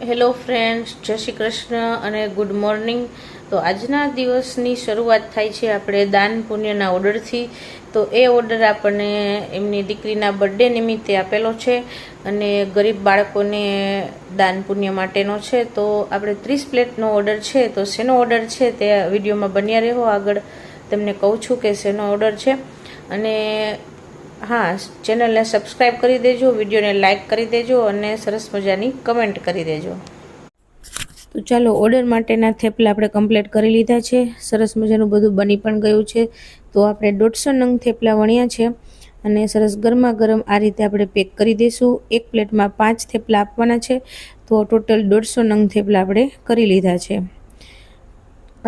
Hello friends, જય શ્રી કૃષ્ણ અને good morning. તો આજના દિવસની શરૂઆત થાય છે આપણે દાન પુણ્યના ઓર્ડરથી. તો એ ઓર્ડર આપણને એમની દીકરીના બર્થડે નિમિત્તે આપેલો છે અને ગરીબ બાળકોને દાન પુણ્ય માટેનો છે. તો આપણે 30 પ્લેટનો ઓર્ડર છે. તો શેનો ઓર્ડર છે તે વિડીયોમાં બન્યા રહો. આગળ તમને કહું છું કે શેનો ઓર્ડર છે. અને હા, ચેનલને સબસ્ક્રાઈબ કરી દેજો, વિડીયોને લાઇક કરી દેજો અને સરસ મજાની કમેન્ટ કરી દેજો. તો ચાલો, ઓર્ડર માટેના થેપલા આપણે કમ્પ્લીટ કરી લીધા છે. સરસ મજાનું બધું બની પણ ગયું છે. તો આપણે 150 નંગ થેપલા વણ્યા છે અને સરસ ગરમા ગરમ આ રીતે આપણે પેક કરી દઈશું. એક પ્લેટમાં 5 થેપલા આપવાના છે. તો ટોટલ 150 નંગ થેપલા આપણે કરી લીધા છે.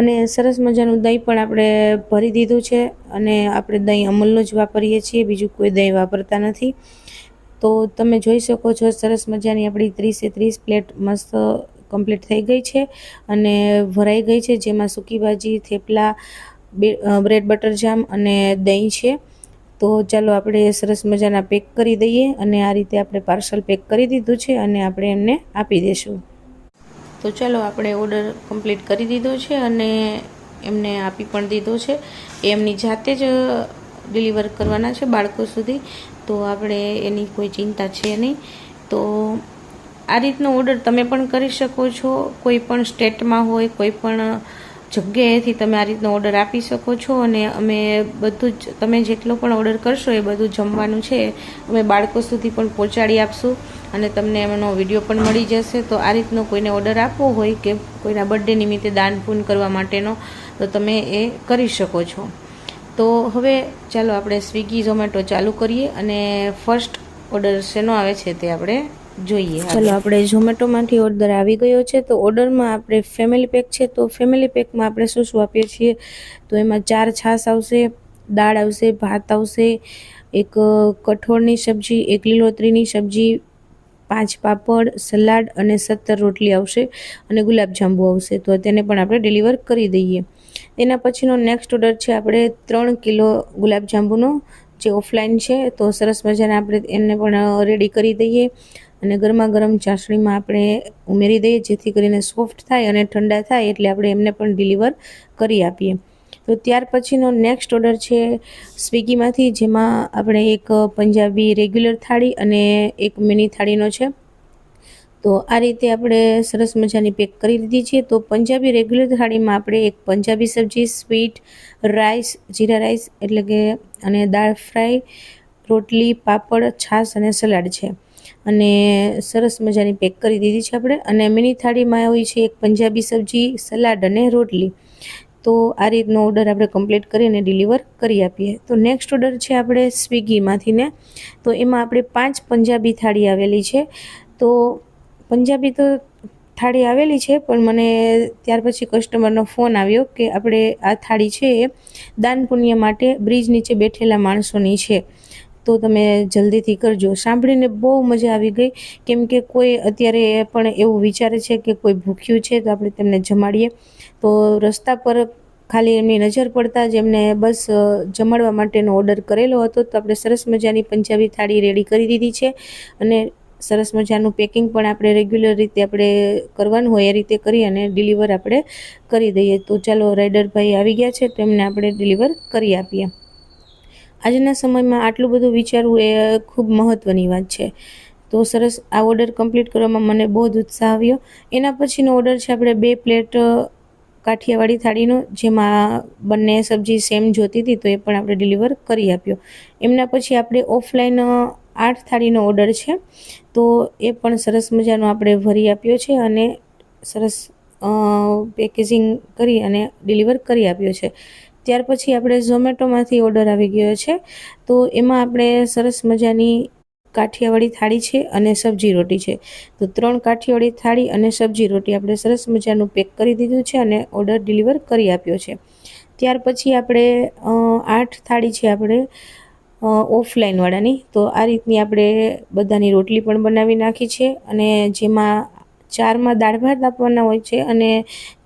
અને સરસ મજાનું દહીં પણ આપણે ભરી દીધું છે. અને આપણે દહીં અમૂલનું જ વાપરીએ છીએ, બીજું કોઈ દહીં વાપરતા નથી. તો તમે જોઈ શકો છો સરસ મજાની આપણી 30 પ્લેટ મસ્ત કમ્પ્લીટ થઈ ગઈ છે અને ભરાઈ ગઈ છે, જેમાં સૂકી ભાજી, થેપલા, બ્રેડ બટર જામ અને દહીં છે. તો ચાલો આપણે સરસ મજાના પેક કરી દઈએ. અને આ રીતે આપણે પાર્સલ પેક કરી દીધું છે અને આપણે એમને આપી દઈશું. તો ચાલો, આપણે ઓર્ડર કમ્પ્લીટ કરી દીધો છે અને એમને આપી પણ દીધો છે. એમની જાતે જ ડિલિવર કરવાના છે બાળકો સુધી. તો આપણે એની કોઈ ચિંતા છે નહીં. તો આ રીતનો ઓર્ડર તમે પણ કરી શકો છો. કોઈ પણ સ્ટેટમાં હોય, કોઈ પણ જગ્યાએથી તમે આ રીતનો ઓર્ડર આપી શકો છો. અને અમે બધું જ, તમે જેટલો પણ ઓર્ડર કરશો એ બધું જમવાનું છે અમે બાળકો સુધી પણ પહોંચાડી આપશું અને તમને એમનો વિડીયો પણ મળી જશે. તો આ રીતનો કોઈને ઓર્ડર આપવો હોય કે કોઈના બર્થડે નિમિત્તે દાન પુણ્ય કરવા માટેનો, તો તમે એ કરી શકો છો. તો હવે ચાલો આપણે સ્વિગી ઝોમેટો ચાલુ કરીએ અને ફર્સ્ટ ઓર્ડર શેનો આવે છે તે આપણે જોઈએ. ચાલો, આપણે ઝોમેટોમાંથી ઓર્ડર આવી ગયો છે. તો ઓર્ડરમાં આપણે ફેમિલી પેક છે. તો ફેમિલી પેકમાં આપણે શું શું આપીએ છીએ? તો એમાં 4 છાશ આવશે, દાળ આવશે, ભાત આવશે, એક કઠોળની સબ્જી, એક લીલોતરીની સબ્જી, 5 પાપડ, સલાડ અને 17 રોટલી આવશે અને ગુલાબજાંબુ આવશે. તો તેને પણ આપણે ડિલિવર કરી દઈએ. એના પછીનો નેક્સ્ટ ઓર્ડર છે આપણે 3 કિલો ગુલાબજાંબુનો, જે ઓફલાઈન છે. તો સરસ મજાના આપણે એને પણ રેડી કરી દઈએ અને ગરમા ગરમ ચાસણીમાં આપણે ઉમેરી દઈએ, જેથી કરીને સોફ્ટ થાય અને ઠંડા થાય એટલે આપણે એમને પણ ડિલિવર કરી આપીએ. તો ત્યાર પછીનો નેક્સ્ટ ઓર્ડર છે સ્વિગીમાંથી, જેમાં આપણે એક પંજાબી રેગ્યુલર થાળી અને એક મિની થાળીનો છે. તો આ રીતે આપણે સરસ મજાની પેક કરી દીધી છે. તો પંજાબી રેગ્યુલર થાળીમાં આપણે એક પંજાબી સબ્જી, સ્વીટ, રાઈસ, જીરા રાઈસ એટલે કે, અને દાળ ફ્રાય, રોટલી, પાપડ, છાશ અને સલાડ છે. અને સરસ મજાની પેક કરી દીધી છે આપણે. અને મિની થાળીમાં હોય છે એક પંજાબી સબ્જી, સલાડ અને રોટલી. તો આ રીતનો ઓર્ડર આપણે કમ્પ્લીટ કરી અને ડિલિવર કરી આપીએ. તો નેક્સ્ટ ઓર્ડર છે આપણે સ્વિગીમાંથી ને. તો એમાં આપણે 5 પંજાબી થાળી આવેલી છે. તો પંજાબી તો થાળી આવેલી છે, પણ મને ત્યાર પછી કસ્ટમરનો ફોન આવ્યો કે આપણે આ થાળી છે એ દાન પુણ્ય માટે બ્રિજ નીચે બેઠેલા માણસોની છે, તો તમે જલ્દીથી કરજો. સાંભળીને બહુ મજા આવી ગઈ, કેમ કે કોઈ અત્યારે પણ એવું વિચારે છે કે કોઈ ભૂખ્યું છે તો આપણે તેમને જમાડીએ. તો રસ્તા પર ખાલી એમની નજર પડતા જ એમને બસ જમાડવા માટેનો ઓર્ડર કરેલો હતો. તો આપણે સરસ મજાની પંજાબી થાળી રેડી કરી દીધી છે અને સરસ મજાનું પેકિંગ પણ આપણે રેગ્યુલર રીતે આપણે કરવાનું હોય એ રીતે કરી અને ડિલિવર આપણે કરી દઈએ. તો ચાલો, રાઇડર ભાઈ આવી ગયા છે તો એમને આપણે ડિલિવર કરી આપીએ. આજના સમયમાં આટલું બધું વિચારવું એ ખૂબ મહત્ત્વની વાત છે. તો સરસ, આ ઓર્ડર કમ્પ્લીટ કરવામાં મને બહુ જ ઉત્સાહ આવ્યો. એના પછીનો ઓર્ડર છે આપણે 2 પ્લેટ કાઠિયાવાડી થાળીનો, જેમાં બંને સબ્જી સેમ જોતી હતી તો એ પણ આપણે ડિલિવર કરી આપ્યો. એમના પછી આપણે ઓફલાઈન 8 થાળીનો ઓર્ડર છે. તો એ પણ સરસ મજાનો આપણે ભરી આપ્યો છે અને સરસ પેકેજિંગ કરી અને ડિલિવર કરી આપ્યો છે. ત્યાર પછી આપણે ઝોમેટોમાંથી ઓર્ડર આવી ગયો છે. તો એમાં આપણે સરસ મજાની કાઠિયાવાડી થાળી છે અને સબ્જી રોટી છે. તો 3 કાઠિયાવાડી થાળી અને સબ્જી રોટી આપણે સરસ મજાનું પેક કરી દીધું છે અને ઓર્ડર ડિલિવર કરી આપ્યો છે. ત્યાર પછી આપણે 8 થાળી છે આપણે ઓફલાઈનવાળાની. તો આ રીતની આપણે બધાની રોટલી પણ બનાવી નાખી છે અને જેમાં 4માં દાળ ભાત આપવાના હોય છે અને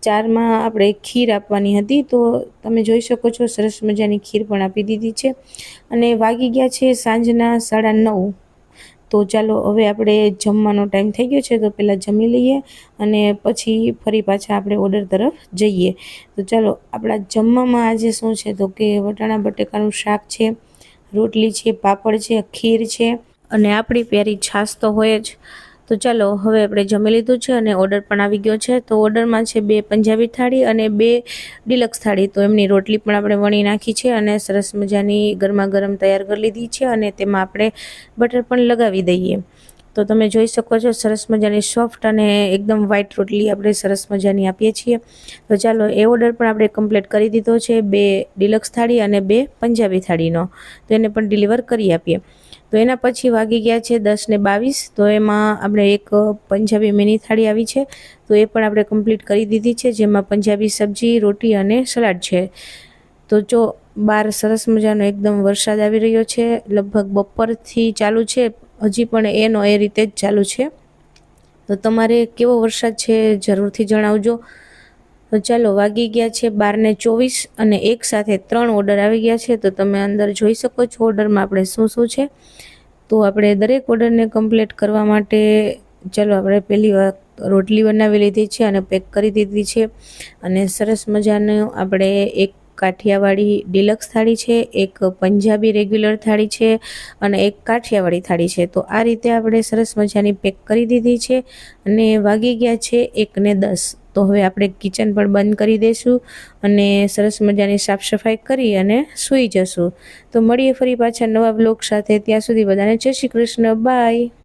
4માં આપણે ખીર આપવાની હતી. તો તમે જોઈ શકો છો સરસ મજાની ખીર પણ આપી દીધી છે. અને વાગી ગયા છે સાંજના 9:30. તો ચાલો હવે આપણે જમવાનો ટાઈમ થઈ ગયો છે, તો પહેલાં જમી લઈએ અને પછી ફરી પાછા આપણે ઓર્ડર તરફ જઈએ. તો ચાલો આપણા જમવામાં આજે શું છે, તો કે વટાણા બટેકાનું શાક છે, રોટલી છે, પાપડ છે, ખીર છે અને આપણી પ્યારી છાશ તો હોય જ. તો ચાલો હવે આપણે જમી લીધું છે અને ઓર્ડર પણ આવી ગયો છે. તો ઓર્ડરમાં છે 2 પંજાબી થાળી અને 2 ડિલક્સ થાળી. તો એમની રોટલી પણ આપણે વણી નાખી છે અને સરસ મજાની ગરમા ગરમ તૈયાર કરી લીધી છે અને તેમાં આપણે બટર પણ લગાવી દઈએ. તો તમે જોઈ શકો છો સરસ મજાની સોફ્ટ અને એકદમ વ્હાઈટ રોટલી આપણે સરસ મજાની આપીએ છીએ. તો ચાલો એ ઓર્ડર પણ આપણે કમ્પ્લીટ કરી દીધો છે, 2 ડિલક્સ થાળી અને 2 પંજાબી થાળીનો. તો એને પણ ડિલિવર કરી આપીએ. તો એના પછી વાગી ગયા છે 10:22. તો એમાં આપણે એક પંજાબી મિની થાળી આવી છે, તો એ પણ આપણે કમ્પ્લીટ કરી દીધી છે, જેમાં પંજાબી સબ્જી, રોટી અને સલાડ છે. તો જો બહાર સરસ મજાનો એકદમ વરસાદ આવી રહ્યો છે, લગભગ બપોરથી ચાલુ છે, હજી પણ એનો એ રીતે જ ચાલુ છે. તો તમારે કેવો વરસાદ છે જરૂરથી જણાવજો. તો ચાલો વાગી ગયા છે 12:24 અને એક સાથે 3 ઓર્ડર આવી ગયા છે. તો તમે અંદર જોઈ શકો છો ઓર્ડરમાં આપણે શું શું છે. તો આપણે દરેક ઓર્ડરને કમ્પ્લીટ કરવા માટે ચાલો આપણે પહેલી વાર રોટલી બનાવી લીધી છે અને પેક કરી દીધી છે અને સરસ મજાનું આપણે એક કાઠિયાવાડી ડિલક્સ થાળી છે, એક પંજાબી રેગ્યુલર થાળી છે અને એક કાઠિયાવાડી થાળી છે. તો આ રીતે આપણે સરસ મજાની પેક કરી દીધી છે અને વાગી ગયા છે 1:10. તો હવે આપણે કિચન પણ બંધ કરી દઈશું અને સરસ મજાની સાફ સફાઈ કરી અને સૂઈ જશું. તો મળીએ ફરી પાછા નવા બ્લોગ સાથે. ત્યાં સુધી બધાને જય શ્રી કૃષ્ણ. બાય.